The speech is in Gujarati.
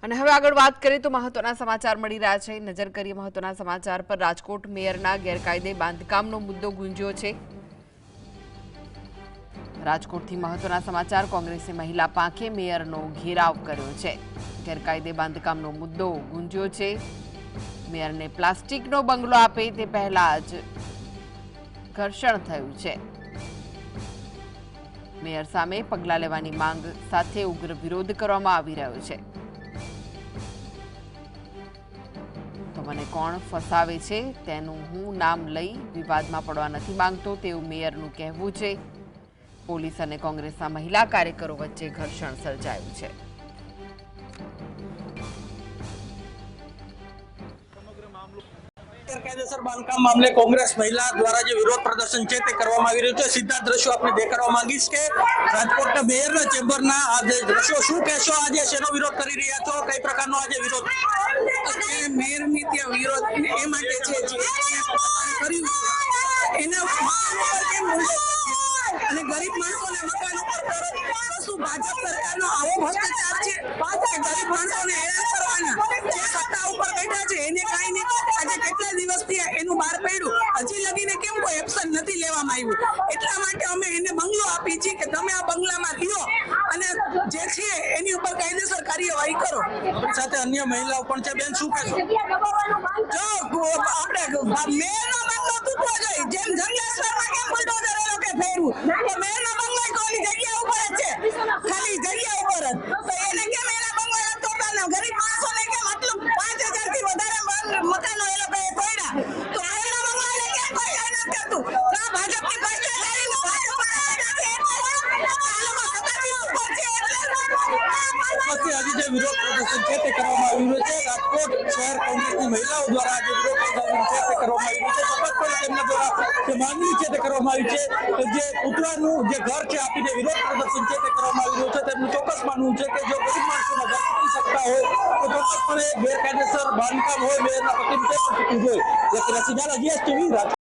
અને હવે આગળ વાત કરીએ તો મહત્વના સમાચાર મળી રહ્યા છે। નજર કરીએ મહત્વના સમાચાર પર। રાજકોટ મેયરના ગેરકાયદે બાંધકામનો મુદ્દો ગુંજ્યો છે। રાજકોટથી મહત્વના સમાચાર। કોંગ્રેસે મહિલા પાંખે મેયરનો ઘેરાવ કર્યો છે। ગેરકાયદે બાંધકામનો મુદ્દો ગુંજ્યો છે। મેયરને પ્લાસ્ટિકનો બંગલો આપે તે પહેલા જ ઘર્ષણ થયું છે। મેયર સામે પગલાં લેવાની માંગ સાથે ઉગ્ર વિરોધ કરવામાં આવી રહ્યો છે। તો મને કોણ ફસાવે છે તેનું હું નામ લઈ વિવાદમાં પડવા નથી માંગતો તેવું મેયરનું કહેવું છે। પોલીસ અને કોંગ્રેસના મહિલા કાર્યકરો વચ્ચે ઘર્ષણ સર્જાયું છે। ગેરકાયદેસર બાંધકામ મામલે કોંગ્રેસ મહિલા દ્વારા જે વિરોધ પ્રદર્શન છે તે કરવામાં આવી રહ્યું છે। સીધા દ્રશ્યો આપણે દેખાડવા માંગીશ કે રાજકોટના મેયરના ચેમ્બરના આ જે દ્રશ્યો શું કહેશો? આજે શેનો વિરોધ કરી રહ્યા છો? કઈ પ્રકારનો આજે વિરોધ? મેયરની ત્યાં વિરોધ એ માટે છે જે કર્યું એના કેમ અને ગરીબ માણસોને મકાન ઉપર શું ભાજપ સરકારનો આવો ભ્રષ્ટાચાર છે કે ગરીબ માણસોને હેરાન કરવાના? જે સત્તા ઉપર બેઠા છે એને કાંઈ નહીં। આજે કેટલા દિવસથી એનું બહાર પડ્યું, હજી લગીને કેમ કોઈ એક્શન નથી લેવામાં આવ્યું? એટલા માટે અમે એને બંગલો આપી છે કે તમે આ બંગલામાં રહ્યો અને જે છે એની ઉપર કાયદેસર કાર્યવાહી કરો। સાથે અન્ય મહિલાઓ પણ છે। બેન શું કહેશો? જો આપણે મેયરનો બંગલો તૂટવો જોઈએ, જેમ જંગલેશ્વરમાં કેમ બુલડોઝર એ લોકો ફેરવું, તો મેયરનો બંગલો કોની જગ્યા ઉપર જ છે, ખાલી જગ્યા ઉપર જ, તો એને કેમ એના બંગલા તોડવાના? ગરીબ માણસોને કેમ આટલું 5000 થી વધારે મકાનો એ લોકોએ તોડ્યા, તો મેયરના બંગલાને કેમ કોઈ નથી કરતું? આ ભાજપની ભ્રષ્ટાચારી આજે જે વિરોધ પ્રદર્શન છે તે કરવામાં આવી રહ્યું છે। રાજકોટ શહેર કોંગ્રેસની મહિલાઓ દ્વારા આજે વિરોધ પ્રદર્શન છે તે કરવામાં આવી રહ્યું છે। ચોક્કસપણે તેમના દ્વારા જે માંગણી છે તે કરવામાં આવી છે। જે પુતળાનું જે ઘર છે આપીને વિરોધ પ્રદર્શન છે તે કરવામાં આવી રહ્યું છે। તેમનું ચોક્કસ માનવું છે કે જો ગરીબ માણસોના ઘર તૂટી શકતા હોય તો ચોક્કસપણે ગેરકાયદેસર બાંધકામ હોય મેયરના પતિનું તે પણ તૂટવું જોઈએ।